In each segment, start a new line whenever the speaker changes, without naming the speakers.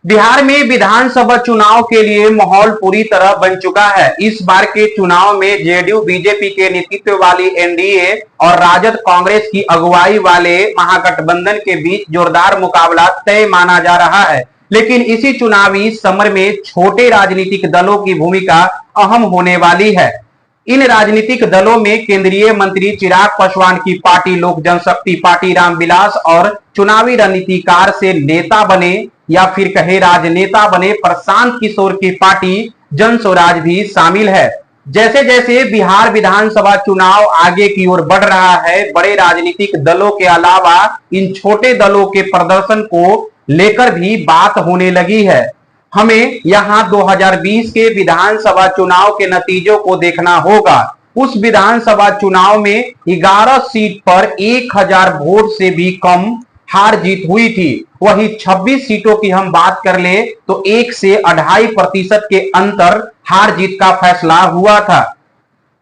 बिहार में विधानसभा चुनाव के लिए माहौल पूरी तरह बन चुका है। इस बार के चुनाव में जेडीयू बीजेपी के नेतृत्व वाली एनडीए और राजद कांग्रेस की अगुवाई वाले महागठबंधन के बीच जोरदार मुकाबला तय माना जा रहा है। लेकिन इसी चुनावी समर में छोटे राजनीतिक दलों की भूमिका अहम होने वाली है। इन राजनीतिक दलों में केंद्रीय मंत्री चिराग पासवान की पार्टी लोक जनशक्ति पार्टी रामविलास और चुनावी रणनीतिकार से नेता बने या फिर कहे राजनेता बने प्रशांत किशोर की पार्टी जन स्वराज भी शामिल है। जैसे जैसे बिहार विधानसभा चुनाव आगे की ओर बढ़ रहा है, बड़े राजनीतिक दलों के अलावा इन छोटे दलों के प्रदर्शन को लेकर भी बात होने लगी है। हमें यहां 2020 के विधानसभा चुनाव के नतीजों को देखना होगा। उस विधानसभा चुनाव में 11 सीट पर 1000 वोट से भी कम हार जीत हुई थी। वही 26 सीटों की हम बात कर ले तो 1 से 2.5% के अंतर हार जीत का फैसला हुआ था।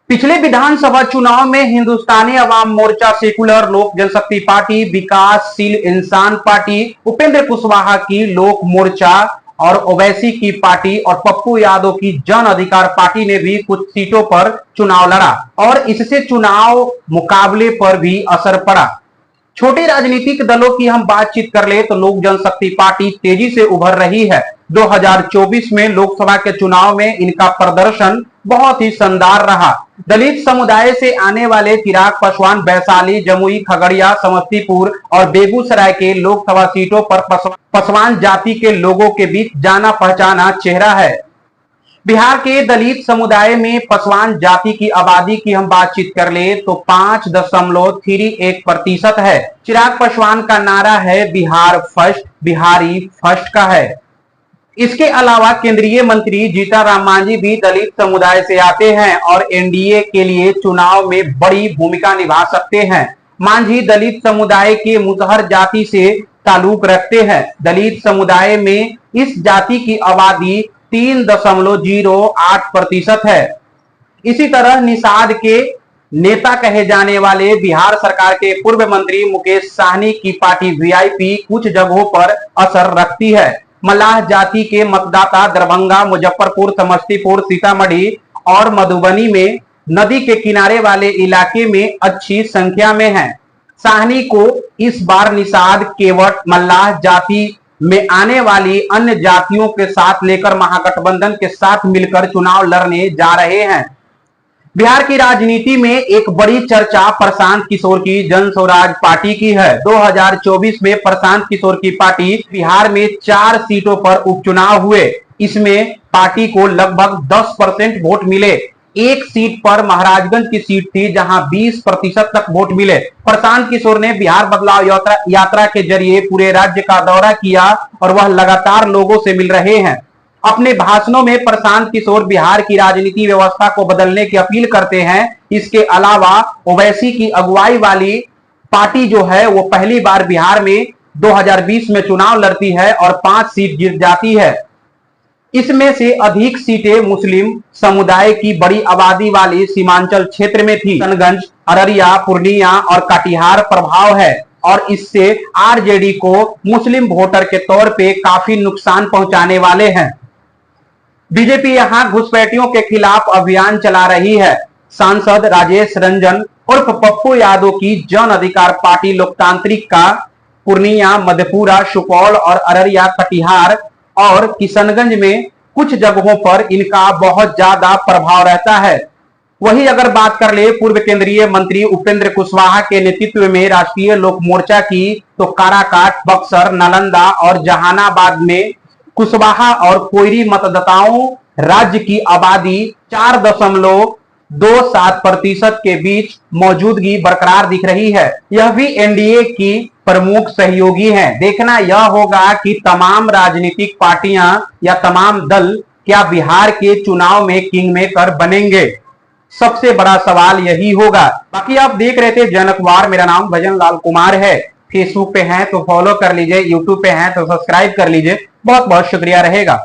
पिछले विधानसभा चुनाव में हिंदुस्तानी अवाम मोर्चा, सेकुलर लोक जनशक्ति पार्टी, विकासशील इंसान पार्टी, उपेंद्र कुशवाहा की लोक मोर्चा और ओवैसी की पार्टी और पप्पू यादव की जन अधिकार पार्टी ने भी कुछ सीटों पर चुनाव लड़ा और इससे चुनाव मुकाबले पर भी असर पड़ा। छोटे राजनीतिक दलों की हम बातचीत कर ले तो लोक जनशक्ति पार्टी तेजी से उभर रही है। 2024 में लोकसभा के चुनाव में इनका प्रदर्शन बहुत ही शानदार रहा। दलित समुदाय से आने वाले चिराग पासवान वैशाली, जमुई, खगड़िया, समस्तीपुर और बेगूसराय के लोकसभा सीटों पर पासवान जाति के लोगों के बीच जाना पहचाना चेहरा है। बिहार के दलित समुदाय में पासवान जाति की आबादी की हम बातचीत कर ले तो 5.31% है। चिराग पासवान का नारा है बिहार फर्स्ट, बिहारी फर्स्ट का है। इसके अलावा केंद्रीय मंत्री जीतन मांझी भी दलित समुदाय से आते हैं और एनडीए के लिए चुनाव में बड़ी भूमिका निभा सकते हैं। मांझी दलित समुदाय के मुसहर जाति से ताल्लुक रखते हैं। दलित समुदाय में इस जाति की आबादी 3.08% है। इसी तरह निषाद के नेता कहे जाने वाले बिहार सरकार के पूर्व मंत्री मुकेश साहनी की पार्टी वीआईपी कुछ जगहों पर असर रखती है। मल्लाह जाति के मतदाता दरभंगा, मुजफ्फरपुर, समस्तीपुर, सीतामढ़ी और मधुबनी में नदी के किनारे वाले इलाके में अच्छी संख्या में हैं। साहनी को इस बार निषाद, केवट, मल्लाह जाति में आने वाली अन्य जातियों के साथ लेकर महागठबंधन के साथ मिलकर चुनाव लड़ने जा रहे हैं। बिहार की राजनीति में एक बड़ी चर्चा प्रशांत किशोर की जन स्वराज पार्टी की है। 2024 में प्रशांत किशोर की पार्टी बिहार में 4 सीटों पर उपचुनाव हुए। इसमें पार्टी को लगभग 10% वोट मिले। एक सीट पर महाराजगंज की सीट थी जहां 20% तक वोट मिले। प्रशांत किशोर ने बिहार बदलाव यात्रा के जरिए पूरे राज्य का दौरा किया और वह लगातार लोगों से मिल रहे हैं। अपने भाषणों में प्रशांत किशोर बिहार की राजनीति व्यवस्था को बदलने की अपील करते हैं। इसके अलावा ओवैसी की अगुवाई वाली पार्टी जो है वो पहली बार बिहार में 2020 में चुनाव लड़ती है और 5 सीट जीत जाती है। इसमें से अधिक सीटें मुस्लिम समुदाय की बड़ी आबादी वाली सीमांचल क्षेत्र में थी। किशनगंज, अररिया, पूर्णिया और कटिहार प्रभाव है और इससे आरजेडी को मुस्लिम वोटर के तौर पे काफी नुकसान पहुंचाने वाले हैं। बीजेपी यहां घुसपैठियों के खिलाफ अभियान चला रही है। सांसद राजेश रंजन उर्फ पप्पू यादव की जन अधिकार पार्टी लोकतांत्रिक का पूर्णिया, मधेपुरा, सुपौल और अररिया, कटिहार और किशनगंज में कुछ जगहों पर इनका बहुत ज्यादा प्रभाव रहता है। वही अगर बात कर ले पूर्व केंद्रीय मंत्री उपेंद्र कुशवाहा के नेतृत्व में राष्ट्रीय लोक मोर्चा की तो काराकाट, बक्सर, नालंदा और जहानाबाद में कुशवाहा और कोयरी मतदाताओं राज्य की आबादी 4.27% के बीच मौजूदगी बरकरार दिख रही है। यह भी एनडीए की प्रमुख सहयोगी हैं। देखना यह होगा कि तमाम राजनीतिक पार्टियां या तमाम दल क्या बिहार के चुनाव में किंग मेकर बनेंगे। सबसे बड़ा सवाल यही होगा। बाकी आप देख रहे थे जनकवार। मेरा नाम भजन लाल कुमार है। फेसबुक पे हैं तो फॉलो कर लीजिए, यूट्यूब पे हैं तो सब्सक्राइब कर लीजिए। बहुत बहुत शुक्रिया रहेगा।